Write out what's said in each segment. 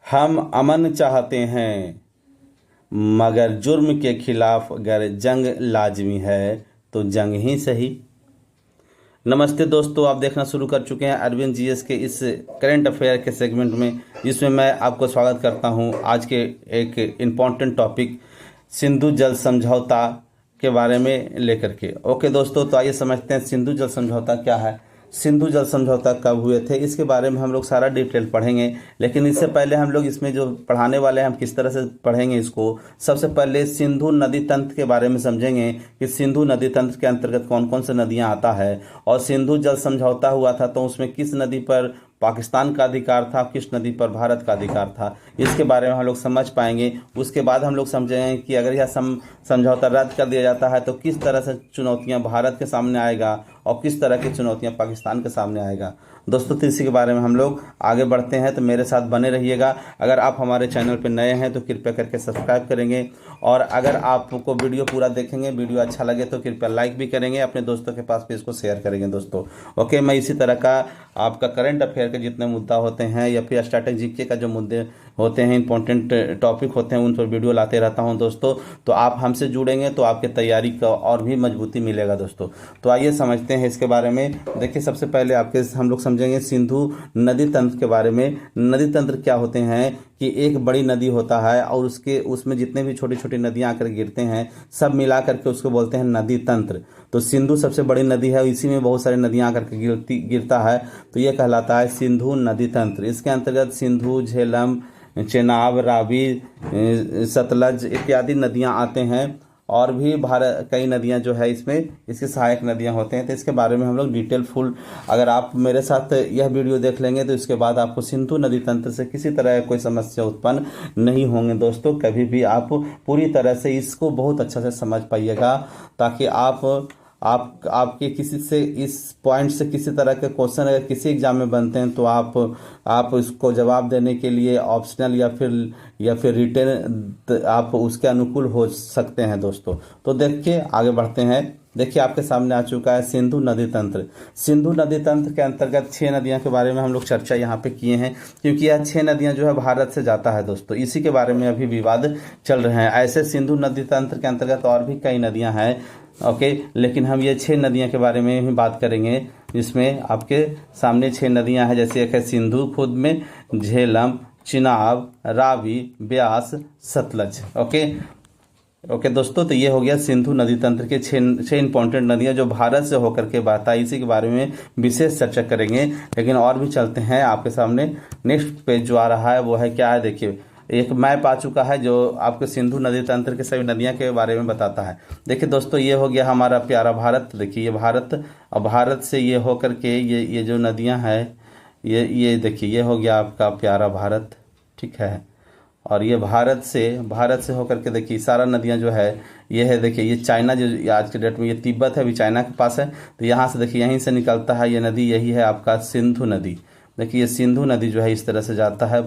हम अमन चाहते हैं, मगर जुर्म के खिलाफ अगर जंग लाजमी है तो जंग ही सही। नमस्ते दोस्तों, आप देखना शुरू कर चुके हैं अरविंद जीएस के इस करंट अफेयर के सेगमेंट में, जिसमें मैं आपको स्वागत करता हूं। आज के एक इम्पॉर्टेंट टॉपिक सिंधु जल समझौता के बारे में लेकर के। ओके दोस्तों, तो आइए समझते हैं सिंधु जल समझौता क्या है, सिंधु जल समझौता कब हुए थे, इसके बारे में हम लोग सारा डिटेल पढ़ेंगे। लेकिन इससे पहले हम लोग इसमें जो पढ़ाने वाले हैं, हम किस तरह से पढ़ेंगे इसको, सबसे पहले सिंधु नदी तंत्र के बारे में समझेंगे कि सिंधु नदी तंत्र के अंतर्गत कौन कौन से नदियां आता है, और सिंधु जल समझौता हुआ था तो उसमें किस नदी पर पाकिस्तान का अधिकार था, किस नदी पर भारत का अधिकार था, इसके बारे में हम लोग समझ पाएंगे। उसके बाद हम लोग समझेंगे कि अगर यह समझौता रद्द कर दिया जाता है तो किस तरह से चुनौतियां भारत के सामने आएगा और किस तरह की चुनौतियां पाकिस्तान के सामने आएगा। दोस्तों, तो इसी के बारे में हम लोग आगे बढ़ते हैं, तो मेरे साथ बने रहिएगा। अगर आप हमारे चैनल पर नए हैं तो कृपया करके सब्सक्राइब करेंगे, और अगर आपको वीडियो पूरा देखेंगे, वीडियो अच्छा लगे तो कृपया लाइक भी करेंगे, अपने दोस्तों के पास भी इसको शेयर करेंगे दोस्तों। ओके, मैं इसी तरह का आपका करंट अफेयर के जितने मुद्दा होते हैं या फिर स्ट्रैटेजी का जो मुद्दे होते हैं, इंपॉर्टेंट टॉपिक होते हैं, उन पर वीडियो लाते रहता हूं दोस्तों। तो आप हमसे जुड़ेंगे तो आपके तैयारी का और भी मजबूती मिलेगा दोस्तों। तो आइए समझते हैं इसके बारे में। देखिए, सबसे पहले हम लोग समझेंगे सिंधु नदी तंत्र के बारे में। नदी तंत्र क्या होते हैं कि एक बड़ी नदी होता है और उसमें जितने भी छोटी छोटी नदियां आकर गिरते हैं, सब मिला करके उसको बोलते हैं नदी तंत्र। तो सिंधु सबसे बड़ी नदी है, इसी में बहुत सारी नदियां आकर के गिरता है, तो ये कहलाता है सिंधु नदी तंत्र। इसके अंतर्गत सिंधु, झेलम, चेनाब, रावी, सतलज इत्यादि नदियां आते हैं, और भी भारत कई नदियां जो है इसमें इसकी सहायक नदियां होते हैं। तो इसके बारे में हम लोग डिटेल फुल, अगर आप मेरे साथ यह वीडियो देख लेंगे तो इसके बाद आपको सिंधु नदी तंत्र से किसी तरह कोई समस्या उत्पन्न नहीं होंगे दोस्तों। कभी भी आप पूरी तरह से इसको बहुत अच्छा से समझ पाइएगा, ताकि आपके किसी से इस पॉइंट से किसी तरह के क्वेश्चन अगर किसी एग्जाम में बनते हैं तो आप उसको जवाब देने के लिए ऑप्शनल या फिर रिटन आप उसके अनुकूल हो सकते हैं दोस्तों। तो देखिए, आगे बढ़ते हैं। देखिए, आपके सामने आ चुका है सिंधु नदी तंत्र। सिंधु नदी तंत्र के अंतर्गत 6 नदियां के बारे में हम लोग चर्चा यहाँ पे किए हैं, क्योंकि यह 6 नदियां जो है भारत से जाता है दोस्तों। इसी के बारे में अभी विवाद चल रहे हैं। ऐसे सिंधु नदी तंत्र के अंतर्गत और भी कई नदियां हैं, ओके, लेकिन हम ये 6 नदियां के बारे में ही बात करेंगे, जिसमें आपके सामने 6 नदियां हैं। जैसे एक है सिंधु खुद में, झेलम, चिनाब, रावी, ब्यास, सतलज। ओके दोस्तों, तो ये हो गया सिंधु नदी तंत्र के 6 इंपॉर्टेंट नदियां जो भारत से होकर के बहता है। इसी के बारे में विशेष चर्चा करेंगे, लेकिन और भी चलते हैं आपके सामने। नेक्स्ट पेज जो आ रहा है वो है क्या है, देखिए एक मैप आ चुका है जो आपको सिंधु नदी तंत्र के सभी नदियां के बारे में बताता है। देखिए दोस्तों, ये हो गया हमारा प्यारा भारत। देखिए ये भारत, और भारत से ये होकर के ये जो नदियां हैं, ये देखिए ये हो गया आपका प्यारा भारत, ठीक है। और ये भारत से होकर के देखिए सारा नदियां जो है ये है। देखिए ये चाइना, जो आज के डेट में ये तिब्बत है, अभी चाइना के पास है, तो यहाँ से देखिए यहीं से निकलता है ये नदी, यही है आपका सिंधु नदी। देखिए ये सिंधु नदी जो है इस तरह से जाता है,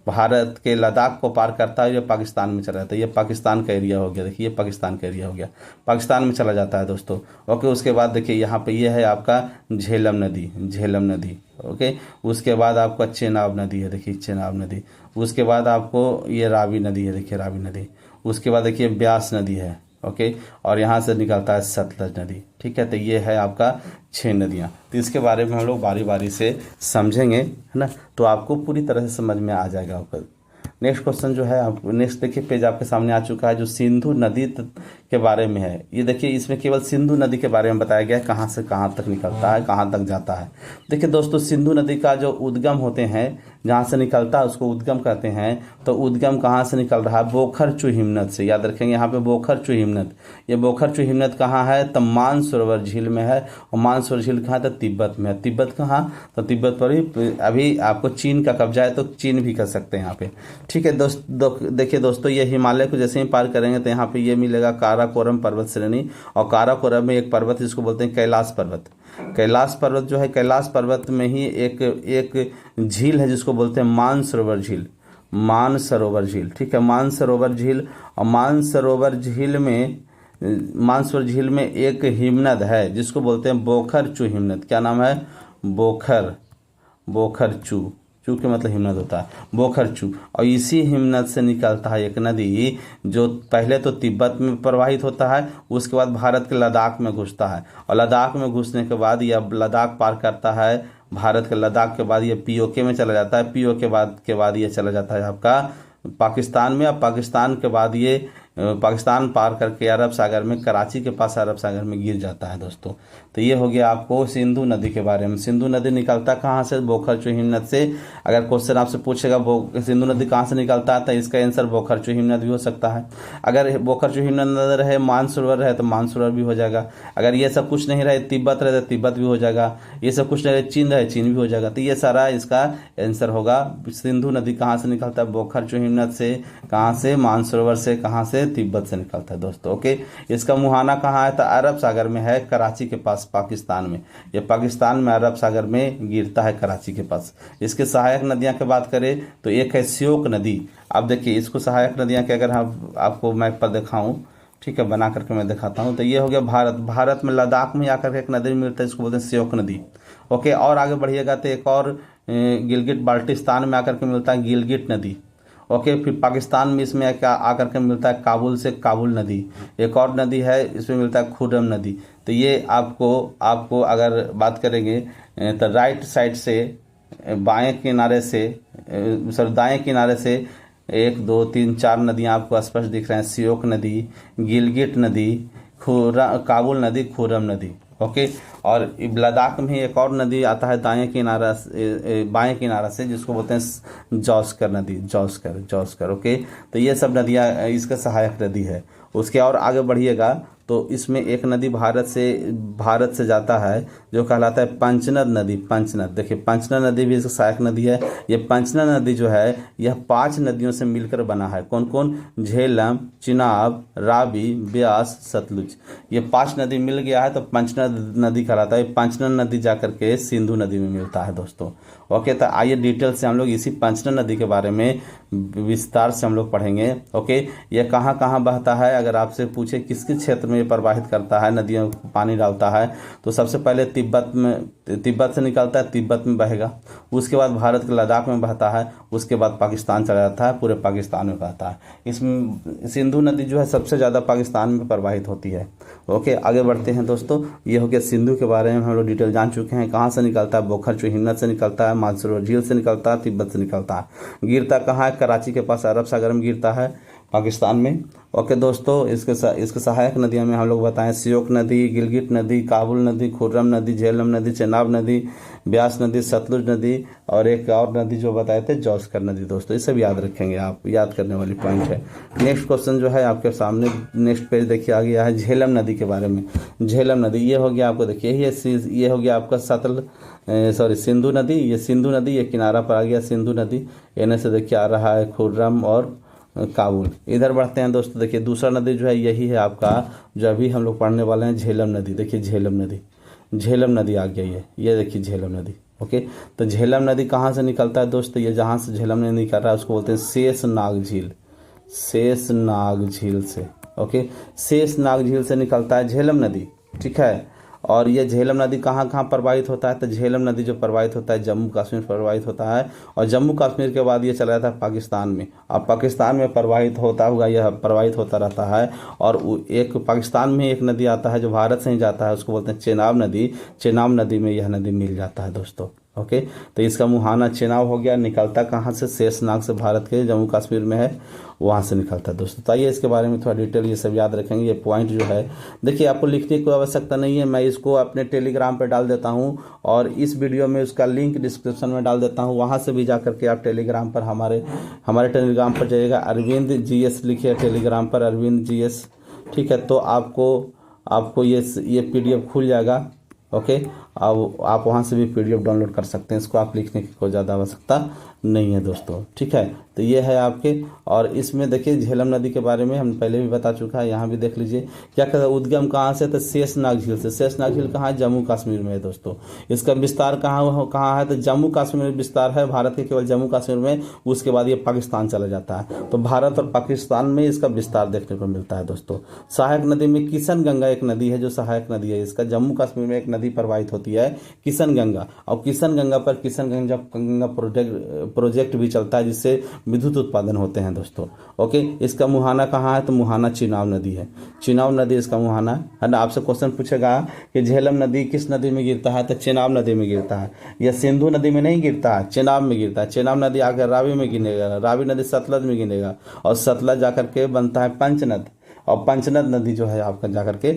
भारत के लद्दाख को पार करता है, ये पाकिस्तान में चला जाता है। ये पाकिस्तान का एरिया हो गया, देखिए ये पाकिस्तान का एरिया हो गया, पाकिस्तान में चला जाता है दोस्तों। ओके, उसके बाद देखिए यहाँ पे ये है आपका झेलम नदी। ओके, उसके बाद आपका चेनाब नदी है, देखिए चेनाब नदी। उसके बाद आपको ये रावी नदी है, देखिए रावी नदी। उसके बाद देखिए ब्यास नदी है, ओके, और यहाँ से निकलता है सतलज नदी, ठीक है। तो ये है आपका 6 नदियाँ। तो इसके बारे में हम लोग बारी बारी से समझेंगे, है ना, तो आपको पूरी तरह से समझ में आ जाएगा आपका। नेक्स्ट क्वेश्चन जो है, आप नेक्स्ट देखिए पेज आपके सामने आ चुका है जो सिंधु नदी के बारे में है। ये देखिए इसमें केवल सिंधु नदी के बारे में बताया गया है, कहाँ से कहाँ तक निकलता है, कहाँ तक जाता है। देखिए दोस्तों, सिंधु नदी का जो उद्गम होते हैं, जहाँ से निकलता है उसको उद्गम कहते हैं। तो उद्गम कहाँ से निकल रहा है, बोखर-चू हिमनद से। याद रखेंगे यहाँ पे बोखर-चू हिमनद। ये बोखर-चू हिमनद कहाँ है, तो मानसरोवर झील में है। और मानसरोवर झील कहाँ, तो तिब्बत में है। तिब्बत कहाँ, तो तिब्बत पर ही अभी आपको चीन का कब्जा है, तो चीन भी कर सकते हैं यहाँ पे, ठीक है। देखिए दोस्तों, ये हिमालय को जैसे ही पार करेंगे तो यहाँ पे ये मिलेगा काराकोरम पर्वत श्रेणी। और काराकोरम में एक पर्वत जिसको बोलते हैं कैलाश पर्वत। कैलाश पर्वत जो है, कैलाश पर्वत में ही एक झील है जिसको बोलते हैं मानसरोवर झील, ठीक है। मानसरोवर झील, और मानसरोवर झील में एक हिमनद है जिसको बोलते हैं बोखर-चू हिमनद। क्या नाम है, बोखर-चू, चू के मतलब हिमनद होता है, बोखरचू। और इसी हिमनद से निकलता है एक नदी जो पहले तो तिब्बत में प्रवाहित होता है, उसके बाद भारत के लद्दाख में घुसता है, और लद्दाख में घुसने के बाद यह लद्दाख पार करता है, भारत के लद्दाख के बाद ये पीओके में चला जाता है, पीओके के बाद ये चला जाता है आपका पाकिस्तान में। अब पाकिस्तान के बाद ये पाकिस्तान पार करके अरब सागर में, कराची के पास अरब सागर में गिर जाता है दोस्तों। तो ये हो गया आपको सिंधु नदी के बारे में। सिंधु नदी निकलता कहाँ से? बोखरचू हिमनद से। अगर क्वेश्चन आपसे पूछेगा सिंधु नदी कहाँ से निकलता है, तो इसका आंसर बोखरचू हिमनद भी हो सकता है। अगर बोखरचू हिमनद रहे, मानसरोवर रहे, तो मानसरोवर भी हो जाएगा। अगर ये सब कुछ नहीं रहे, तिब्बत रहे, तो तिब्बत भी हो जाएगा। ये सब कुछ नहीं रहे, चीन रहे, चीन भी हो जाएगा। तो ये सारा इसका आंसर होगा। सिंधु नदी कहाँ से निकलता है? बोखरचू हिमनद से। कहाँ से? मानसरोवर से। कहाँ से? तिब्बत से निकलता है दोस्तों। ओके, इसका मुहाना कहाँ है? तो अरब सागर में है, कराची के पास, पाकिस्तान में। ये पाकिस्तान में अरब सागर में गिरता है, कराची के पास। इसके सहायक नदियां की बात करें तो एक है श्योक नदी। अब देखिए इसको सहायक नदियां के अगर हम आपको मैप पर दिखाऊं, ठीक है, बना करके मैं दिखाता हूं, तो ये हो गया भारत में लद्दाख में आकर के एक नदी मिलता है, इसको बोलते हैं श्योक नदी। ओके, और आगे बढ़िएगा तो एक और गिलगिट बाल्टिस्तान में आकर के मिलता है गिलगिट नदी। ओके, फिर पाकिस्तान में इसमें आकर के मिलता है काबुल से काबुल नदी। एक और नदी है, इसमें मिलता है खुर्रम नदी। तो ये आपको अगर बात करेंगे तो राइट साइड से बाएं किनारे से, दाएं किनारे से 1 2 3 4 नदियां आपको स्पष्ट दिख रहे हैं। श्योक नदी, गिलगिट नदी, काबुल नदी, खुर्रम नदी। ओके, और लद्दाख में एक और नदी आता है बाएं किनारा से, जिसको बोलते हैं जौस्कर नदी। जौस्कर। ओके, तो ये सब नदियां इसका सहायक नदी है। उसके और आगे बढ़िएगा तो इसमें एक नदी भारत से जाता है जो कहलाता है पंचनद नदी। पंचनद, देखिए पंचनद नदी भी इसका सहायक नदी है। ये पंचनद नदी जो है यह 5 नदियों से मिलकर बना है। कौन कौन? झेलम, चिनाब, रावी, ब्यास, सतलुज। ये 5 नदी मिल गया है तो पंचनद नदी कहलाता है। पंचनद नदी जाकर के सिंधु नदी में मिलता है दोस्तों। ओके, तो आइए डिटेल से हम लोग इसी पंचनद नदी के बारे में विस्तार से हम लोग पढ़ेंगे। ओके, ये कहाँ कहाँ बहता है? अगर आपसे पूछे किस क्षेत्र में ये प्रवाहित करता है, नदियों को पानी डालता है, तो सबसे पहले तिब्बत से निकलता है, तिब्बत में बहेगा। उसके बाद भारत के लद्दाख में बहता है, उसके बाद पाकिस्तान चला जाता है, पूरे पाकिस्तान में बहता है। इसमें सिंधु नदी जो है सबसे ज़्यादा पाकिस्तान में प्रवाहित होती है। ओके, आगे बढ़ते हैं दोस्तों। ये हो गया सिंधु के बारे में हम लोग डिटेल जान चुके हैं। कहाँ से निकलता है? बोखरचू हिमनद से निकलता है, मानसरोवर झील से निकलता है, तिब्बत से निकलता है। गिरता कहाँ है? कराची के पास अरब सागर में गिरता है, पाकिस्तान में। ओके दोस्तों, इसके सहायक नदियों में हम लोग बताएं श्योक नदी, गिलगिट नदी, काबुल नदी, खुर्रम नदी, झेलम नदी, चेनाब नदी, ब्यास नदी, सतलुज नदी, और एक और नदी जो बताए थे जौस्कर नदी। दोस्तों ये सब याद रखेंगे, आप याद करने वाली पॉइंट है। नेक्स्ट क्वेश्चन जो है आपके सामने, नेक्स्ट पेज देखिए आ गया है झेलम नदी के बारे में। झेलम नदी ये हो गया आपको, देखिए ये हो गया आपका सिंधु नदी। ये सिंधु नदी, ये किनारा पर आ गया सिंधु नदी। एने से देखिए आ रहा है खुर्रम और काबुल। इधर बढ़ते हैं दोस्तों, देखिए दूसरा नदी जो है यही है आपका, जो अभी हम लोग पढ़ने वाले हैं, झेलम नदी। देखिए झेलम नदी आ गई है, ये देखिए झेलम नदी। ओके, तो झेलम नदी कहाँ से निकलता है दोस्तों? ये जहाँ से झेलम नदी निकल रहा है उसको बोलते हैं शेषनाग झील से। ओके, शेषनाग झील से निकलता है झेलम नदी, ठीक है। और ये झेलम नदी कहाँ कहाँ प्रवाहित होता है? तो झेलम नदी जो प्रवाहित होता है जम्मू कश्मीर प्रवाहित होता है, और जम्मू कश्मीर के बाद ये चला जाता है पाकिस्तान में। अब पाकिस्तान में प्रवाहित होता रहता है। और एक पाकिस्तान में एक नदी आता है जो भारत से ही जाता है, उसको बोलते हैं चेनाब नदी। चेनाब नदी में यह नदी मिल जाता है दोस्तों। ओके, तो इसका मुहाना चेनाब हो गया। निकलता कहाँ से? शेषनाग से, भारत के जम्मू कश्मीर में है, वहाँ से निकलता है दोस्तों। तो आइए इसके बारे में थोड़ा डिटेल ये सब याद रखेंगे। ये पॉइंट जो है देखिए आपको लिखने की कोई आवश्यकता नहीं है, मैं इसको अपने टेलीग्राम पे डाल देता हूँ, और इस वीडियो में उसका लिंक डिस्क्रिप्शन में डाल देता हूँ। वहाँ से भी जा करके आप टेलीग्राम पर हमारे टेलीग्राम पर जाइएगा, अरविंद GS लिखिए टेलीग्राम पर, अरविंद GS, ठीक है। तो आपको ये PDF खुल जाएगा। ओके, अब आप वहाँ से भी PDF डाउनलोड कर सकते हैं। इसको आप लिखने की कोई ज़्यादा आवश्यकता नहीं है दोस्तों, ठीक है। तो ये है आपके, और इसमें देखिए झेलम नदी के बारे में हम पहले भी बता चुका है, यहाँ भी देख लीजिए क्या कहता है। उद्गम कहाँ से? तो शेषनाग झील से। शेषनाग झील कहाँ है? जम्मू कश्मीर में है दोस्तों। इसका विस्तार कहाँ है? तो जम्मू कश्मीर में विस्तार है, भारत के केवल जम्मू कश्मीर में। उसके बाद ये पाकिस्तान चला जाता है, तो भारत और पाकिस्तान में इसका विस्तार देखने को मिलता है दोस्तों। सहायक नदी में किशन गंगा एक नदी है जो सहायक नदी है इसका। जम्मू कश्मीर में एक नदी नदी प्रवाहित होती है किशन गंगा, और किशन गंगा पर किशन गंगा प्रोजेक्ट भी चलता है जिससे विद्युत उत्पादन होते हैं दोस्तों। ओके, इसका मुहाना कहाँ है? तो मुहाना चेनाब नदी है, चेनाब नदी इसका मुहाना है ना। आपसे क्वेश्चन पूछेगा कि झेलम नदी किस नदी में गिरता है? तो चेनाब नदी में गिरता है। यह सिंधु नदी में नहीं गिरता है, चेनाब में गिरता है। चेनाब नदी आकर रावी में गिरेगा, रावी नदी सतलज में गिरेगा, और सतलज जाकर के बनता है पंचनद, और पंचनद नदी जो है आपका जाकर के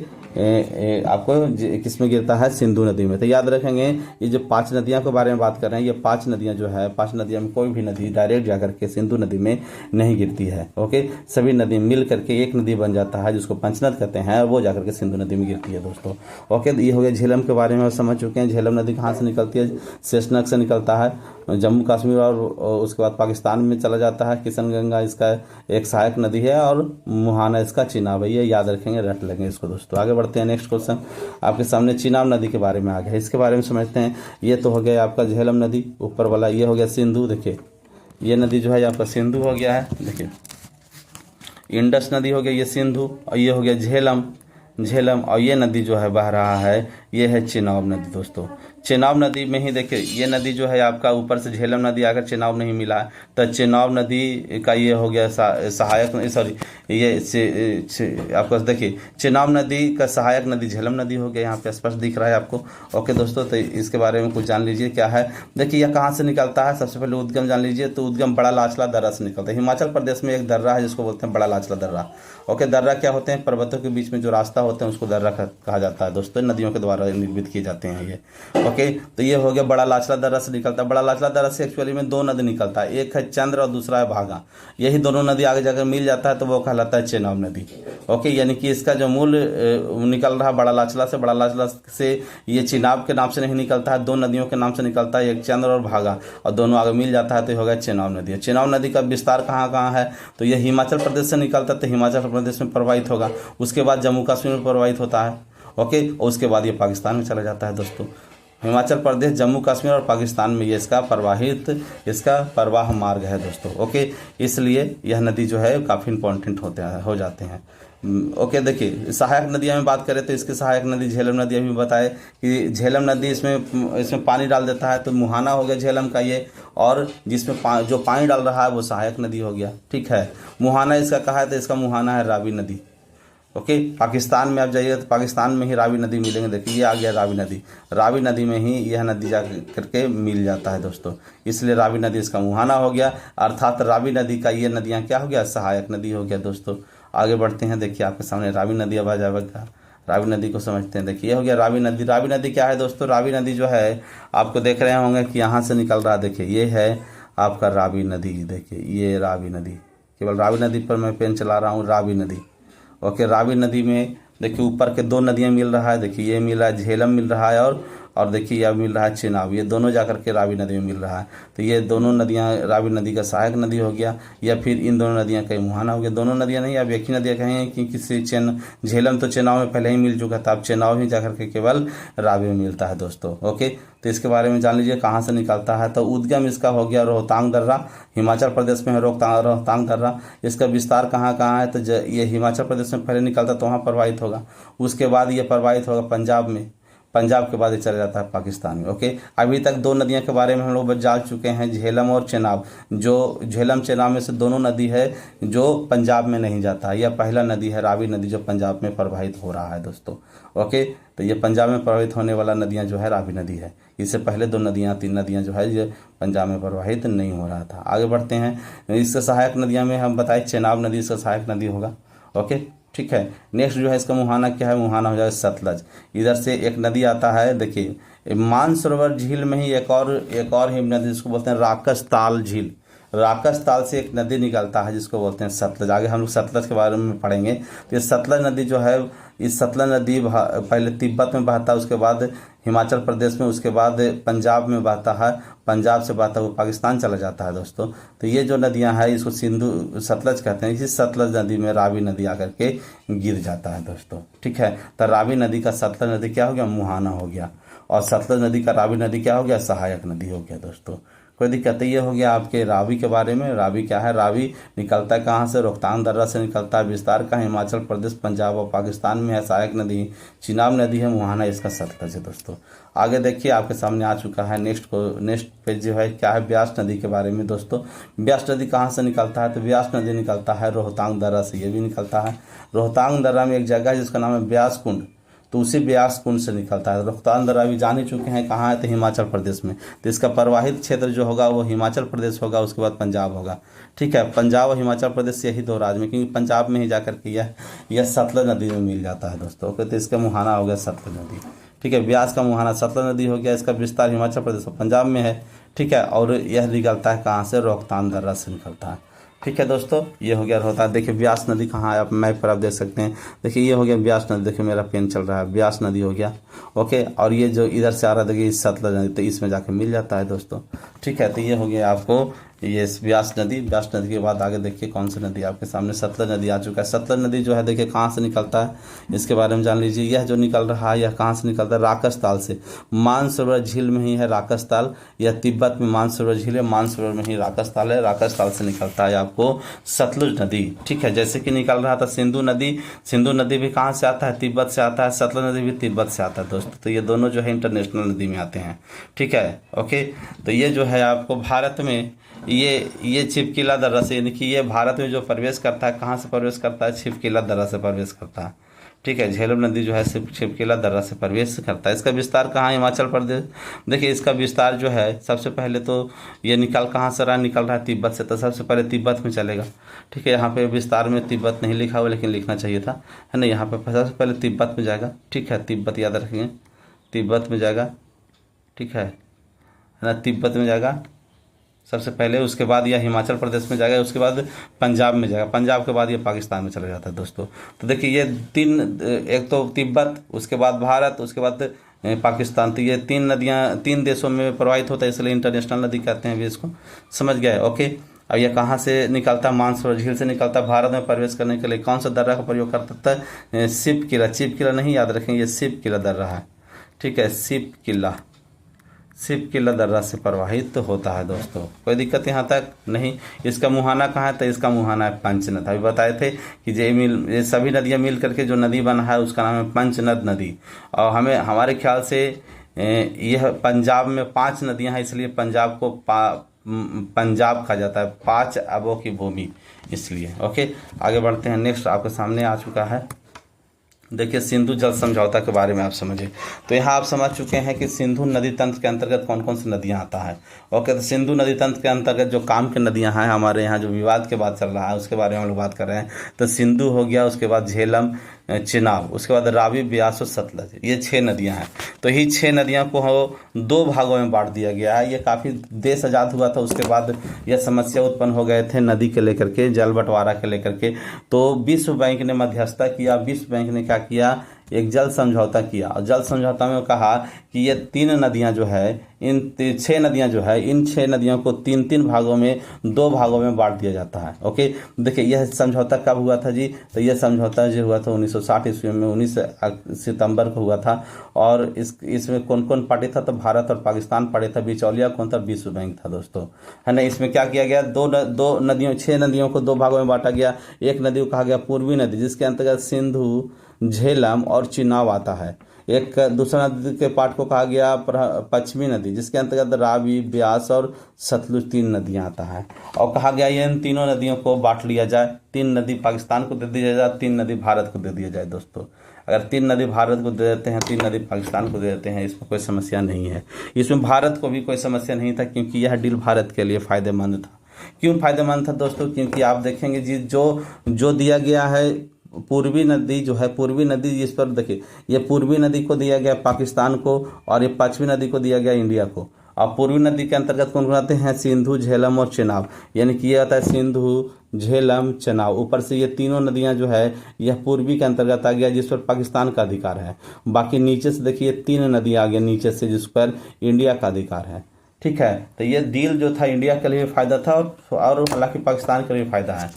आपको किस में गिरता है? सिंधु नदी में। तो याद रखेंगे ये जो 5 नदियों के बारे में बात कर रहे हैं, ये 5 नदियां जो है, 5 नदियों में कोई भी नदी डायरेक्ट जाकर के सिंधु नदी में नहीं गिरती है। ओके, सभी नदी मिल करके एक नदी बन जाता है जिसको पंचनद कहते हैं, और वो जाकर के सिंधु नदी में गिरती है दोस्तों। ओके, ये हो गया झेलम के बारे में समझ चुके हैं। झेलम नदी कहाँ से निकलती है? शेषनाग से निकलता है, जम्मू कश्मीर और उसके बाद पाकिस्तान में चला जाता है। किशन गंगा इसका एक सहायक नदी है, और मुहाना इसका चेनाब है। ये याद रखेंगे, रट लेंगे इसको दोस्तों। आगे बढ़ते हैं, नेक्स्ट क्वेश्चन आपके सामने चेनाब नदी के बारे में आ गया, इसके बारे में समझते हैं। ये तो हो गया आपका झेलम नदी ऊपर वाला, ये हो गया सिंधु। देखिए ये नदी जो है आपका सिंधु हो गया है। देखिए इंडस नदी हो गया, ये सिंधु, और ये हो गया झेलम, और ये नदी जो है बह रहा है, ये है चेनाब नदी दोस्तों। चेनाब नदी में ही देखिए ये नदी जो है आपका ऊपर से झेलम नदी आकर चेनाब नहीं मिला, तो चेनाब नदी का ये हो गया सहायक, सॉरी ये आपको देखिए चेनाब नदी का सहायक नदी झेलम नदी हो गया, यहाँ पे स्पष्ट दिख रहा है आपको। ओके दोस्तों, तो इसके बारे में कुछ जान लीजिए क्या है। देखिए यह कहाँ से निकलता है? सबसे पहले उद्गम जान लीजिए, तो उद्गम बड़ा लाचला दर्रा से निकलता है। हिमाचल प्रदेश में एक दर्रा है जिसको बोलते हैं बड़ा लाचला दर्रा। ओके, दर्रा क्या होते हैं? पर्वतों के बीच में जो रास्ता होते हैं उसको दर्रा कहा जाता है दोस्तों, नदियों के द्वारा निर्मित किए जाते हैं ये। ओके, तो ये हो गया बड़ा लाचला दर्रा से निकलता है। बड़ा लाचला दर्रा से एक्चुअली में 2 नदी निकलता है, एक है चंद्र और दूसरा है भागा। यही दोनों नदी आगे जाकर मिल जाता है तो वो कहलाता है चेनाब नदी। ओके, यानी कि इसका जो मूल निकल रहा बड़ा लाचला से, बड़ा लाचला से ये चेनाब के नाम से नहीं निकलता है, 2 नदियों के नाम से निकलता है, एक चंद्र और भागा, और दोनों आगे मिल जाता है तो हो गया चेनाब नदी। चेनाब नदी का विस्तार कहाँ कहाँ है? तो यह हिमाचल प्रदेश से निकलता है तो हिमाचल प्रदेश में प्रवाहित होगा, उसके बाद जम्मू कश्मीर में प्रवाहित होता है। ओके, और उसके बाद ये पाकिस्तान में चला जाता है दोस्तों। हिमाचल प्रदेश, जम्मू कश्मीर और पाकिस्तान में ये इसका प्रवाह मार्ग है दोस्तों। ओके, इसलिए यह नदी जो है काफ़ी इंपॉर्टेंट हो जाते हैं। ओके, देखिए सहायक नदियाँ में बात करें तो इसकी सहायक नदी झेलम नदी अभी बताए कि झेलम नदी इसमें पानी डाल देता है तो मुहाना हो गया झेलम का ये, और जिसमें जो पानी डाल रहा है वो सहायक नदी हो गया। ठीक है, मुहाना इसका कहा है तो इसका मुहाना है रावी नदी। ओके, पाकिस्तान में आप जाइए तो पाकिस्तान में ही रावी नदी मिलेंगे। देखिए ये आ गया रावी नदी, रावी नदी में ही यह नदी जा करके मिल जाता है दोस्तों, इसलिए रावी नदी इसका मुहाना हो गया, अर्थात रावी नदी का ये नदियाँ क्या हो गया? सहायक नदी हो गया दोस्तों। आगे बढ़ते हैं, देखिए आपके सामने रावी नदी अब आ जाएगा, रावी नदी को समझते हैं। देखिए ये हो गया रावी नदी। रावी नदी क्या है दोस्तों? रावी नदी जो है आपको देख रहे होंगे कि यहाँ से निकल रहा है। देखिए ये है आपका रावी नदी, देखिए ये रावी नदी, केवल रावी नदी पर मैं पेन चला रहा हूँ, रावी नदी। ओके, रावी नदी में देखिए ऊपर के 2 नदियाँ मिल रहा है। देखिए ये मिल रहा है झेलम मिल रहा है, और देखिए यह मिल रहा है चेनाब, ये दोनों जाकर के रावी नदी में मिल रहा है। तो ये दोनों नदियाँ रावी नदी का सहायक नदी हो गया, या फिर इन दोनों नदियाँ का मुहाना हो गया। दोनों नदियाँ नहीं, अब एक ही नदियाँ कहें कि किसी झेलम तो चेनाब में पहले ही मिल चुका था, अब चेनाब ही जाकर के केवल रावी में मिलता है दोस्तों। ओके, तो इसके बारे में जान लीजिए कहाँ से निकलता है। तो उद्गम इसका हो गया रोहतांग दर्रा, हिमाचल प्रदेश में है रोहतांग दर्रा। इसका विस्तार कहाँ कहाँ है? तो ये हिमाचल प्रदेश में पहले निकलता तो वहाँ प्रवाहित होगा, उसके बाद ये प्रवाहित होगा पंजाब में, पंजाब के बाद ये चला जाता है पाकिस्तान में। ओके, अभी तक 2 नदियों के बारे में हम लोग जान चुके हैं, झेलम और चेनाब। जो झेलम चेनाब में से दोनों नदी है जो पंजाब में नहीं जाता है, यह पहला नदी है रावी नदी जो पंजाब में प्रवाहित हो रहा है दोस्तों। ओके, तो ये पंजाब में प्रवाहित होने वाला नदियाँ जो है रावी नदी है, इससे पहले 2 नदियाँ 3 नदियाँ जो है ये पंजाब में प्रवाहित नहीं हो रहा था। आगे बढ़ते हैं, इससे सहायक नदियाँ में हम बताए चेनाब नदी इसका सहायक नदी होगा। ओके, ठीक है, नेक्स्ट जो है इसका मुहाना क्या है? मुहाना हो जाएगा सतलज। इधर से एक नदी आता है, देखिए मानसरोवर झील में ही एक और हिम नदी जिसको बोलते हैं राकस ताल झील, राकस ताल से एक नदी निकलता है जिसको बोलते हैं सतलज। आगे हम लोग सतलज के बारे में पढ़ेंगे। तो ये सतलज नदी जो है, इस सतलज नदी पहले तिब्बत में बहता है, उसके बाद हिमाचल प्रदेश में, उसके बाद पंजाब में बहता है, पंजाब से बहता है वो पाकिस्तान चला जाता है दोस्तों। तो ये जो नदियां हैं इसको सतलज कहते हैं। इसी सतलज नदी में रावी नदी आकर के गिर जाता है दोस्तों। ठीक है, तो रावी नदी का सतलज नदी क्या हो गया? मुहाना हो गया, और सतलज नदी का रावी नदी क्या हो गया? सहायक नदी हो गया दोस्तों। कोई दिक्कत है। ये हो गया आपके रावी के बारे में। रावी क्या है? रावी निकलता है कहाँ से? रोहतांग दर्रा से निकलता है। विस्तार का हिमाचल प्रदेश, पंजाब और पाकिस्तान में है। सहायक नदी चिनाब नदी है। मुहाना इसका सतलज है दोस्तों। आगे देखिए आपके सामने आ चुका है नेक्स्ट पेज जो है क्या है? ब्यास नदी के बारे में दोस्तों। ब्यास नदी कहाँ से निकलता है? तो ब्यास नदी निकलता है रोहतांग दर्रा से। ये भी निकलता है रोहतांग दर्रा में एक जगह है जिसका नाम है ब्यास कुंड, तो उसी ब्यास कुंड से निकलता है। रोहतांग दर्रा भी जान ही चुके हैं कहाँ है? तो हिमाचल प्रदेश में। तो इसका प्रवाहित क्षेत्र जो होगा वो हिमाचल प्रदेश होगा, उसके बाद पंजाब होगा। ठीक है, पंजाब और हिमाचल प्रदेश यही दो राज्य में, क्योंकि पंजाब में ही जाकर के यह सतलज नदी में मिल जाता है दोस्तों। ओके, तो इसका मुहाना हो गया सतलज नदी। ठीक है, ब्यास का मुहाना सतलज नदी हो गया। इसका विस्तार हिमाचल प्रदेश और पंजाब में है। ठीक है, और यह निकलता है कहाँ से? रोहतांग दर्रा से निकलता है। ठीक है दोस्तों, ये हो गया रोहतांग। देखिए ब्यास नदी कहाँ है? आप मैप पर आप देख सकते हैं। देखिए ये हो गया ब्यास नदी। देखिए मेरा पेन चल रहा है, ब्यास नदी हो गया। ओके, और ये जो इधर से आ रहा है देखिए सतलज नदी, तो इसमें जाके मिल जाता है दोस्तों। ठीक है, तो ये हो गया आपको ये ब्यास नदी। ब्यास नदी के बाद आगे देखिए कौन सी नदी आपके सामने? सतलज नदी आ चुका है। सतलज नदी जो है देखिए कहाँ से निकलता है, इसके बारे में जान लीजिए। यह जो निकल रहा है यह कहाँ से निकलता है? राकस से। मानसरोवर झील में ही है राकस। यह तिब्बत में मानसरोवर झील है, मानसरोवर में ही राकस है। राकस से निकलता है आपको सतलुज नदी। ठीक है, जैसे कि निकल रहा था सिंधु नदी। सिंधु नदी भी कहाँ से आता है? तिब्बत से आता है। सतलुज नदी भी तिब्बत से आता है दोस्तों। तो ये दोनों जो है इंटरनेशनल नदी में आते हैं। ठीक है, ओके, तो ये जो है आपको भारत में ये छिपकिला दर्रा से, यानी कि ये भारत में जो प्रवेश करता है, कहाँ से प्रवेश करता है? छिपकिला दर्रा से प्रवेश करता है। ठीक है, झेलम नदी जो है छिपकिला दर्रा से प्रवेश करता है। इसका विस्तार कहाँ? हिमाचल प्रदेश। देखिए इसका विस्तार जो है सबसे पहले तो ये निकल कहाँ से रहा? निकल रहा है तिब्बत से, तो सबसे पहले तिब्बत में चलेगा। ठीक है, यहाँ पे विस्तार में तिब्बत नहीं लिखा हुआ, लेकिन लिखना चाहिए था, है ना। यहाँ पे सबसे पहले तिब्बत में जाएगा। ठीक है, तिब्बत याद रखेंगे, तिब्बत में जाएगा। ठीक है ना, तिब्बत में जाएगा सबसे पहले। उसके बाद यह हिमाचल प्रदेश में जाएगा, उसके बाद पंजाब में जाएगा। पंजाब के बाद ये पाकिस्तान में चला जाता है दोस्तों। तो देखिए ये तीन, एक तो तिब्बत, उसके बाद भारत, उसके बाद पाकिस्तान। तो ये तीन नदियाँ तीन देशों में प्रवाहित होता है, इसलिए इंटरनेशनल नदी कहते हैं। अभी इसको समझ गए? ओके, अब यह कहाँ से निकलता है? मानसरोवर झील से निकलता है। भारत में प्रवेश करने के लिए कौन सा दर्रा का प्रयोग करता है? शिप किला। चिप किला नहीं याद रखेंगे, ये शिप किला दर्रा है। ठीक है, शिप किला दर्रा से प्रवाहित तो होता है दोस्तों। कोई दिक्कत यहाँ तक नहीं। इसका मुहाना कहाँ है? तो इसका मुहाना है पंचनद। अभी बताए थे कि ये सभी नदियाँ मिल करके जो नदी बना है उसका नाम है पंचनद नदी। और हमारे ख्याल से यह पंजाब में 5 नदियाँ हैं, इसलिए पंजाब को पंजाब कहा जाता है। 5 अरबों की भूमि, इसलिए। ओके, आगे बढ़ते हैं। नेक्स्ट आपके सामने आ चुका है, देखिए सिंधु जल समझौता के बारे में आप समझिए। तो यहाँ आप समझ चुके हैं कि सिंधु नदी तंत्र के अंतर्गत कौन कौन सी नदियाँ आता है। ओके, तो सिंधु नदी तंत्र के अंतर्गत जो काम की नदियाँ हैं, हमारे यहाँ जो विवाद के बाद चल रहा है उसके बारे में हम लोग बात कर रहे हैं। तो सिंधु हो गया, उसके बाद झेलम, चिनाब, उसके बाद रावी, ब्यास और सतलज, ये 6 नदियाँ हैं। तो ये 6 नदियों को 2 भागों में बांट दिया गया है। ये काफ़ी देश आज़ाद हुआ था, उसके बाद यह समस्या उत्पन्न हो गए थे नदी के लेकर के, जल बंटवारा के लेकर के। तो विश्व बैंक ने मध्यस्थता किया। विश्व बैंक ने क्या किया? एक जल समझौता किया। और जल समझौता में कहा कि ये 3 नदियां जो है, इन 6 नदियां जो है, इन 6 नदियों को 3-3 भागों में, 2 भागों में बांट दिया जाता है। ओके, देखिए यह समझौता कब हुआ था जी? तो यह समझौता जो हुआ था 1960 ईस्वी में, 19 सितंबर को हुआ था। और इसमें कौन कौन पार्टी था? तो भारत और पाकिस्तान पार्टी था। बिचौलिया कौन था? विश्व बैंक था दोस्तों, है ना। इसमें क्या किया गया? 6 नदियों को 2 भागों में बांटा गया। एक नदी को कहा गया पूर्वी नदी, जिसके अंतर्गत सिंधु, झेलम और चिनाब आता है। एक दूसरा नदी के पार्ट को कहा गया पश्चिमी नदी, जिसके अंतर्गत रावी, ब्यास और सतलुज 3 नदियां आता है। और कहा गया ये इन तीनों नदियों को बांट लिया जाए। 3 नदी पाकिस्तान को दे दिया जाए, 3 नदी भारत को दे दिया जाए दोस्तों। अगर 3 नदी भारत को दे देते हैं, 3 नदी पाकिस्तान को दे देते हैं, इसमें कोई समस्या नहीं है। इसमें भारत को भी कोई समस्या नहीं था, क्योंकि यह डील भारत के लिए फ़ायदेमंद था। क्यों फ़ायदेमंद था दोस्तों? क्योंकि आप देखेंगे जी, जो दिया गया है पूर्वी नदी जो है, पूर्वी नदी जिस पर देखिए, ये पूर्वी नदी को दिया गया पाकिस्तान को, और ये पश्चिमी नदी को दिया गया इंडिया को। और पूर्वी नदी के अंतर्गत कौन कौन आते हैं? सिंधु, झेलम और चिनाब। यानी कि ये आता है सिंधु, झेलम, चिनाब। ऊपर से ये तीनों नदियां जो है यह पूर्वी के अंतर्गत आ गया, जिस पर पाकिस्तान का अधिकार है। बाकी नीचे से देखिए 3 नदी आ गया नीचे से, जिस पर इंडिया का अधिकार है। ठीक है। तो ये डील जो था इंडिया के लिए फ़ायदा था, और हालांकि पाकिस्तान के लिए फ़ायदा है।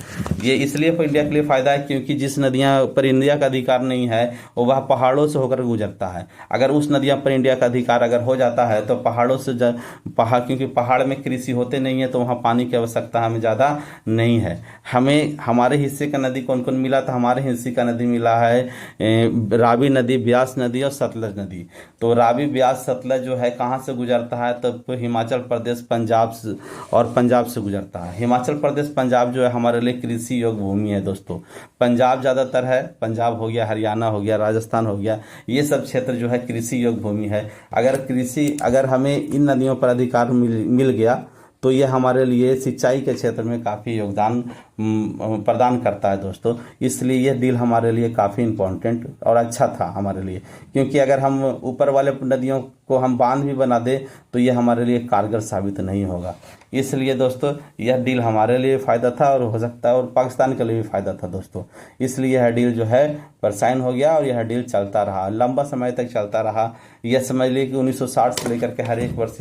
ये इसलिए इंडिया के लिए फ़ायदा है क्योंकि जिस नदियां पर इंडिया का अधिकार नहीं है वो वह पहाड़ों से होकर गुजरता है। अगर उस नदियां पर इंडिया का अधिकार अगर हो जाता है तो पहाड़ों से क्योंकि पहाड़ में कृषि होते नहीं है तो वहाँ पानी की आवश्यकता हमें ज़्यादा नहीं है। हमें हमारे हिस्से का नदी कौन कौन मिला था? हमारे हिस्से का नदी मिला है रावी नदी, ब्यास नदी और सतलज नदी। तो रावी, ब्यास, सतलज जो है कहाँ से गुजरता है? तो हिमाचल प्रदेश, पंजाब से, और पंजाब से गुजरता है। हिमाचल प्रदेश, पंजाब जो है हमारे लिए कृषि योग्य भूमि है दोस्तों। पंजाब ज़्यादातर है, पंजाब हो गया, हरियाणा हो गया, राजस्थान हो गया, ये सब क्षेत्र जो है कृषि योग्य भूमि है। अगर हमें इन नदियों पर अधिकार मिल गया तो ये हमारे लिए सिंचाई के क्षेत्र में काफ़ी योगदान प्रदान करता है दोस्तों। इसलिए यह डील हमारे लिए काफ़ी इम्पोर्टेंट और अच्छा था हमारे लिए, क्योंकि अगर हम ऊपर वाले नदियों को हम बांध भी बना दे तो ये हमारे लिए कारगर साबित नहीं होगा। इसलिए दोस्तों यह डील हमारे लिए फ़ायदा था और हो सकता है और पाकिस्तान के लिए भी फ़ायदा था दोस्तों। इसलिए यह डील जो है पर साइन हो गया और यह डील चलता रहा, लंबा समय तक चलता रहा। यह समझ लीजिए कि 1960 से लेकर के हर एक वर्ष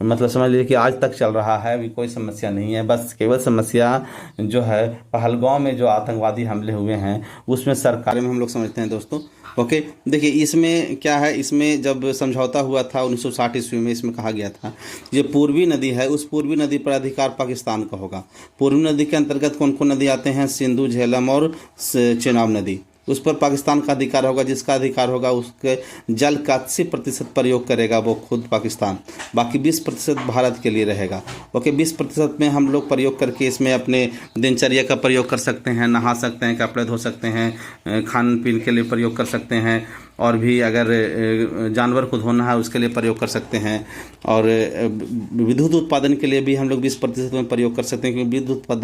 मतलब समझ लीजिए कि आज तक चल रहा है। अभी कोई समस्या नहीं है, बस केवल समस्या जो है पहलगांव में जो आतंकवादी हमले हुए हैं उसमें सरकार में हम लोग समझते हैं दोस्तों। ओके, देखिए इसमें क्या है, इसमें जब समझौता हुआ था 1960 ईस्वी में, इसमें कहा गया था ये पूर्वी नदी है, उस पूर्वी नदी पर अधिकार पाकिस्तान का होगा। पूर्वी नदी के अंतर्गत कौन कौन नदी आते हैं? सिंधु, झेलम और चेनाब नदी। उस पर पाकिस्तान का अधिकार होगा। जिसका अधिकार होगा उसके जल का 80% प्रयोग करेगा वो खुद पाकिस्तान, बाकी 20% भारत के लिए रहेगा। ओके, 20% में हम लोग प्रयोग करके इसमें अपने दिनचर्या का प्रयोग कर सकते हैं, नहा सकते हैं, कपड़े धो सकते हैं, खान पीन के लिए प्रयोग कर सकते हैं, और भी अगर जानवर को धोना है उसके लिए प्रयोग कर सकते हैं, और विद्युत उत्पादन के लिए भी हम लोग 20% में प्रयोग कर सकते हैं, क्योंकि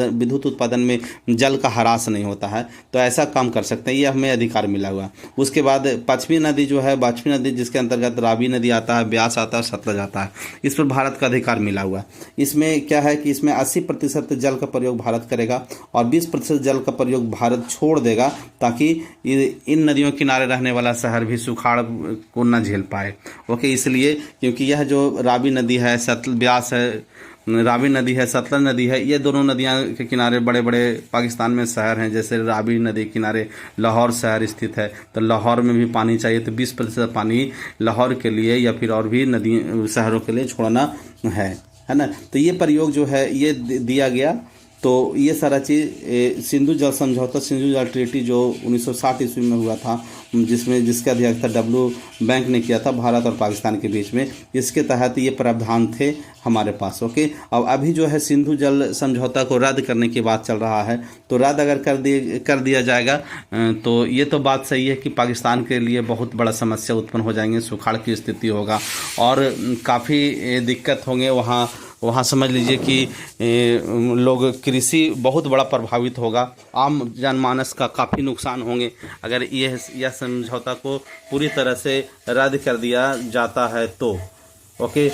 विद्युत उत्पादन में जल का ह्रास नहीं होता है, तो ऐसा काम कर सकते हैं। ये हमें अधिकार मिला हुआ। उसके बाद पश्चिमी नदी जो है, पश्चिमी नदी जिसके अंतर्गत रावी नदी आता है, ब्यास आता है, सतलज आता है, इस पर भारत का अधिकार मिला हुआ। इसमें क्या है कि इसमें 80% जल का प्रयोग भारत करेगा और 20% जल का प्रयोग भारत छोड़ देगा, ताकि इन नदियों किनारे रहने वाला शहर भी सुखाड़ को न झेल पाए। ओके, इसलिए क्योंकि यह जो रावी नदी है, ब्यास है, रावी नदी है, सतलज नदी है, ये दोनों नदियां के किनारे बड़े बड़े पाकिस्तान में शहर हैं। जैसे रावी नदी किनारे लाहौर शहर स्थित है, तो लाहौर में भी पानी चाहिए, तो 20% पानी लाहौर के लिए या फिर और भी नदी शहरों के लिए छोड़ना है ना। तो ये प्रयोग जो है ये दिया गया। तो ये सारा चीज़ सिंधु जल समझौता, सिंधु जल ट्रीटी जो 1960 ईस्वी में हुआ था, जिसका अध्यक्षता डब्ल्यू बैंक ने किया था भारत और पाकिस्तान के बीच में, इसके तहत ये प्रावधान थे हमारे पास। ओके, अब अभी जो है सिंधु जल समझौता को रद्द करने की बात चल रहा है। तो रद्द अगर कर दिया जाएगा तो ये तो बात सही है कि पाकिस्तान के लिए बहुत बड़ा समस्या उत्पन्न हो जाएंगे, सुखाड़ की स्थिति होगा और काफ़ी दिक्कत होंगे वहाँ समझ लीजिए कि लोग कृषि बहुत बड़ा प्रभावित होगा, आम जनमानस का काफ़ी नुकसान होंगे अगर यह समझौता को पूरी तरह से रद्द कर दिया जाता है तो। ओके,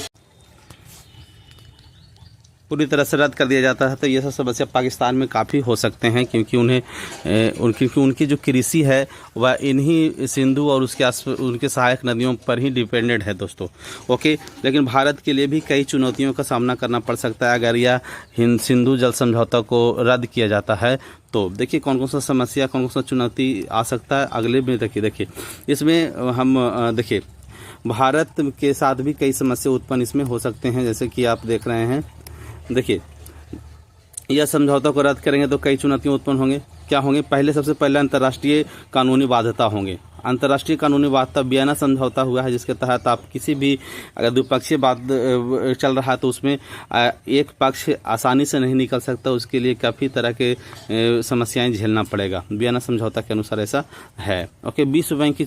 पूरी तरह से रद्द कर दिया जाता है तो ये सब समस्या पाकिस्तान में काफ़ी हो सकते हैं, क्योंकि उनकी जो कृषि है वह इन्हीं सिंधु और उनके सहायक नदियों पर ही डिपेंडेंट है दोस्तों। ओके, लेकिन भारत के लिए भी कई चुनौतियों का सामना करना पड़ सकता है अगर यह सिंधु जल समझौता को रद्द किया जाता है तो। देखिए कौन कौन सा समस्या, कौन कौन सा चुनौती आ सकता है अगले में। देखिए इसमें हम देखिए भारत के साथ भी कई समस्या उत्पन्न इसमें हो सकते हैं, जैसे कि आप देख रहे हैं। देखिए यह समझौता को रद्द करेंगे तो कई चुनौतियां उत्पन्न होंगे। क्या होंगे? सबसे पहले अंतर्राष्ट्रीय कानूनी बाध्यता होंगे। अंतर्राष्ट्रीय कानूनी बाध्यता वियना समझौता हुआ है, जिसके तहत आप किसी भी अगर द्विपक्षीय बात चल रहा है तो उसमें एक पक्ष आसानी से नहीं निकल सकता, उसके लिए काफ़ी तरह के समस्याएं झेलना पड़ेगा। वियना समझौता के अनुसार ऐसा है। ओके, विश्व बैंक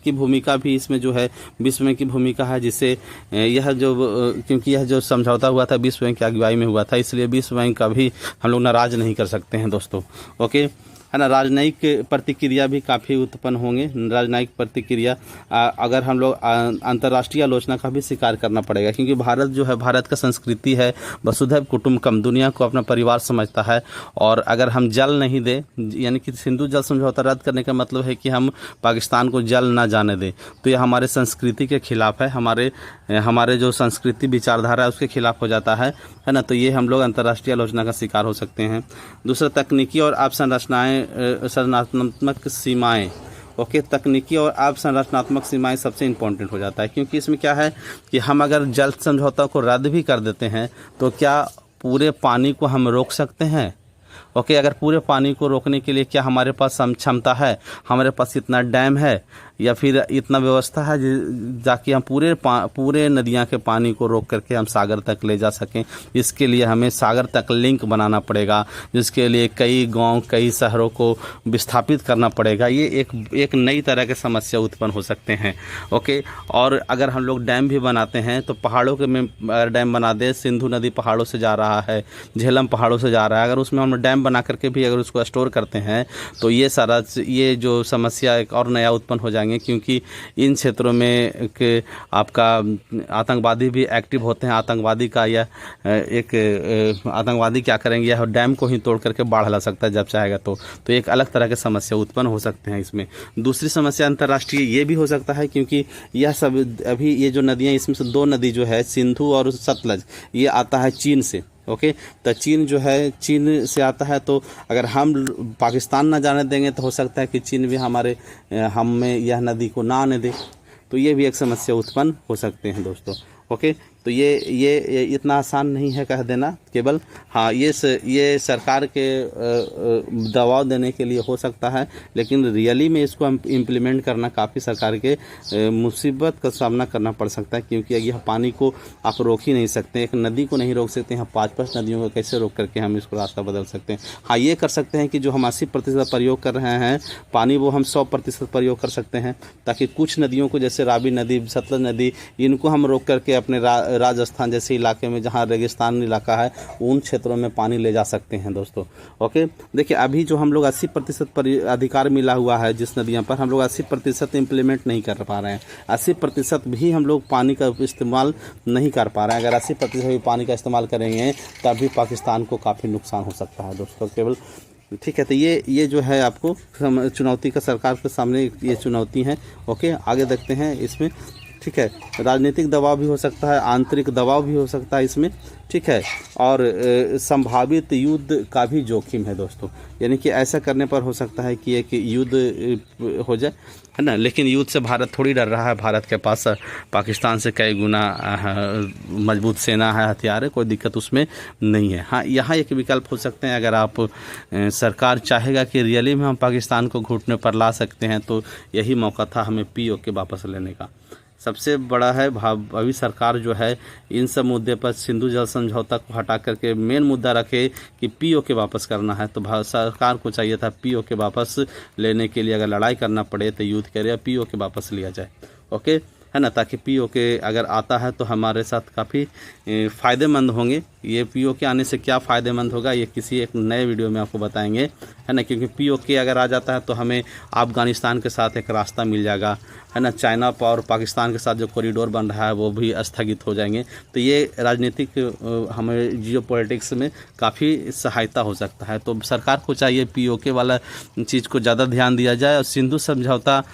की भूमिका भी इसमें जो है, विश्व बैंक की भूमिका है, जिससे क्योंकि यह जो समझौता हुआ था विश्व बैंक की अगुवाई में हुआ था, इसलिए विश्व बैंक का भी हम लोग नाराज नहीं कर सकते हैं दोस्तों। ओके, है ना। राजनयिक प्रतिक्रिया भी काफ़ी उत्पन्न होंगे। राजनयिक प्रतिक्रिया अगर हम लोग अंतर्राष्ट्रीय आलोचना का भी स्वीकार करना पड़ेगा, क्योंकि भारत जो है, भारत का संस्कृति है वसुधैव कुटुंबकम, दुनिया को अपना परिवार समझता है। और अगर हम जल नहीं दें, यानी कि सिंधु जल समझौता रद्द करने का मतलब है कि हम पाकिस्तान को जल ना जाने दें, तो ये हमारे संस्कृति के खिलाफ है, हमारे जो संस्कृति विचारधारा है उसके खिलाफ हो जाता है ना। तो ये हम लोग अंतर्राष्ट्रीय आलोचना का शिकार हो सकते हैं। दूसरा, तकनीकी और संरचनात्मक सीमाएं। ओके, तकनीकी और संरचनात्मक सीमाएं सबसे इम्पोर्टेंट हो जाता है, क्योंकि इसमें क्या है कि हम अगर जल समझौता को रद्द भी कर देते हैं तो क्या पूरे पानी को हम रोक सकते हैं? ओके, अगर पूरे पानी को रोकने के लिए क्या हमारे पास क्षमता है, हमारे पास इतना डैम है या फिर इतना व्यवस्था है ताकि हम पूरे नदियां के पानी को रोक करके हम सागर तक ले जा सकें? इसके लिए हमें सागर तक लिंक बनाना पड़ेगा, जिसके लिए कई गांव, कई शहरों को विस्थापित करना पड़ेगा। ये एक नई तरह के समस्या उत्पन्न हो सकते हैं। ओके, और अगर हम लोग डैम भी बनाते हैं तो पहाड़ों के में अगर डैम बना दे, सिंधु नदी पहाड़ों से जा रहा है, झेलम पहाड़ों से जा रहा है, अगर उसमें हम डैम बना करके भी अगर उसको स्टोर करते हैं तो ये जो समस्या एक और नया उत्पन्न हो जाएंगे, क्योंकि इन क्षेत्रों में आपका आतंकवादी भी एक्टिव होते हैं। आतंकवादी क्या करेंगे, यह डैम को ही तोड़ करके बाढ़ ला सकता है जब चाहेगा तो एक अलग तरह की समस्या उत्पन्न हो सकते हैं इसमें। दूसरी समस्या अंतर्राष्ट्रीय ये भी हो सकता है, क्योंकि यह सब अभी ये जो नदियाँ, इसमें से 2 नदी जो है, सिंधु और सतलज, ये आता है चीन से। ओके, तो चीन जो है, चीन से आता है, तो अगर हम पाकिस्तान ना जाने देंगे तो हो सकता है कि चीन भी हमें यह नदी को ना आने दे, तो ये भी एक समस्या उत्पन्न हो सकते हैं दोस्तों। ओके, तो ये इतना आसान नहीं है कह देना केवल। हाँ, ये सरकार के दबाव देने के लिए हो सकता है, लेकिन रियली में इसको हम इम्प्लीमेंट करना काफ़ी सरकार के मुसीबत का सामना करना पड़ सकता है, क्योंकि यह पानी को आप रोक ही नहीं सकते। एक नदी को नहीं रोक सकते हैं, 5-5 नदियों को कैसे रोक करके हम इसको रास्ता बदल सकते हैं? हाँ, ये कर सकते हैं कि जो हम 80% प्रयोग कर रहे हैं पानी, वो हम 100% प्रयोग कर सकते हैं, ताकि कुछ नदियों को, जैसे रावी नदी, सतलज नदी, इनको हम रोक करके अपने राजस्थान जैसे इलाके में, जहाँ रेगिस्तान इलाका है, उन क्षेत्रों में पानी ले जा सकते हैं दोस्तों। ओके, देखिए अभी जो हम लोग 80% अधिकार मिला हुआ है जिस नदियों पर, हम लोग 80% इम्प्लीमेंट नहीं कर पा रहे हैं। 80% भी हम लोग पानी का इस्तेमाल नहीं कर पा रहे हैं। अगर 80% भी पानी का इस्तेमाल करेंगे तभी पाकिस्तान को काफ़ी नुकसान हो सकता है दोस्तों। केवल ठीक है, तो ये जो है आपको चुनौती का सरकार के सामने ये चुनौती है। ओके, आगे देखते हैं इसमें। ठीक है, राजनीतिक दबाव भी हो सकता है, आंतरिक दबाव भी हो सकता है इसमें। ठीक है, और संभावित युद्ध का भी जोखिम है दोस्तों, यानी कि ऐसा करने पर हो सकता है कि एक युद्ध हो जाए, है ना। लेकिन युद्ध से भारत थोड़ी डर रहा है, भारत के पास पाकिस्तान से कई गुना मजबूत सेना है, हथियार है, कोई दिक्कत उसमें नहीं है। हाँ, यहाँ एक विकल्प हो सकते हैं, अगर आप सरकार चाहेगा कि रियली में हम पाकिस्तान को घुटने पर ला सकते हैं, तो यही मौका था हमें POK वापस लेने का। सबसे बड़ा है अभी सरकार जो है इन सब मुद्दे पर सिंधु जल समझौता को हटा करके मेन मुद्दा रखे कि POK वापस करना है। तो सरकार को चाहिए था POK वापस लेने के लिए अगर लड़ाई करना पड़े तो युद्ध करे, POK वापस लिया जाए। ओके, है ना, ताकि POK अगर आता है तो हमारे साथ काफ़ी फ़ायदेमंद होंगे। ये POK आने से क्या फ़ायदेमंद होगा, ये किसी एक नए वीडियो में आपको बताएंगे, है ना। क्योंकि POK अगर आ जाता है तो हमें अफ़गानिस्तान के साथ एक रास्ता मिल जाएगा, है ना। चाइना और पाकिस्तान के साथ जो कॉरिडोर बन रहा है वो भी स्थगित हो जाएंगे। तो ये राजनीतिक हमें जियोपॉलिटिक्स में काफ़ी सहायता हो सकता है। तो सरकार को चाहिए POK वाला चीज़ को ज़्यादा ध्यान दिया जाए, और सिंधु समझौता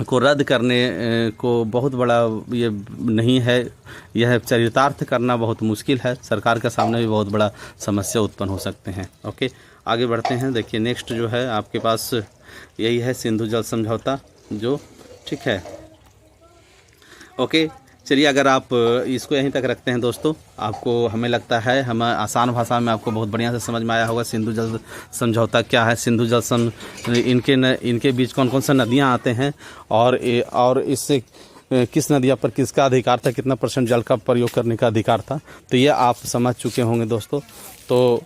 को रद्द करने को बहुत बड़ा ये नहीं है, यह चरितार्थ करना बहुत मुश्किल है। सरकार के सामने भी बहुत बड़ा समस्या उत्पन्न हो सकते हैं। ओके, आगे बढ़ते हैं। देखिए नेक्स्ट जो है आपके पास यही है सिंधु जल समझौता जो, ठीक है। ओके, चलिए अगर आप इसको यहीं तक रखते हैं दोस्तों, आपको हमें लगता है हम आसान भाषा में आपको बहुत बढ़िया से समझ में आया होगा सिंधु जल समझौता क्या है, सिंधु जल इनके बीच कौन कौन सा नदियां आते हैं, और इससे किस नदियां पर किसका अधिकार था, कितना % जल का प्रयोग करने का अधिकार था, तो ये आप समझ चुके होंगे दोस्तों। तो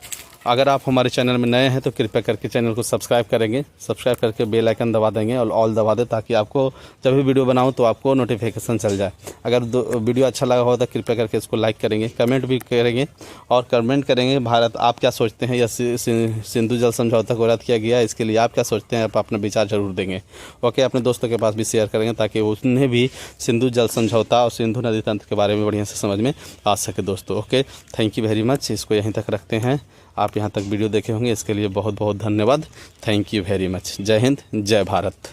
अगर आप हमारे चैनल में नए हैं तो कृपया करके चैनल को सब्सक्राइब करेंगे, सब्सक्राइब करके बेल आइकन दबा देंगे और ऑल दबा दें, ताकि आपको जब भी वीडियो बनाऊं तो आपको नोटिफिकेशन चल जाए। अगर वीडियो अच्छा लगा हो तो कृपया करके इसको लाइक करेंगे, कमेंट भी करेंगे और कमेंट करेंगे भारत आप क्या सोचते हैं, या सिंधु जल समझौता को रद्द किया गया, इसके लिए आप क्या सोचते हैं, आप अपना विचार जरूर देंगे। ओके, अपने दोस्तों के पास भी शेयर करेंगे ताकि उन्हें भी सिंधु जल समझौता और सिंधु नदी तंत्र के बारे में बढ़िया से समझ में आ सके दोस्तों। Okay, thank you very much. इसको यहीं तक रखते हैं। आप यहाँ तक वीडियो देखे होंगे, इसके लिए बहुत बहुत धन्यवाद। Thank you very much. जय हिंद, जय भारत।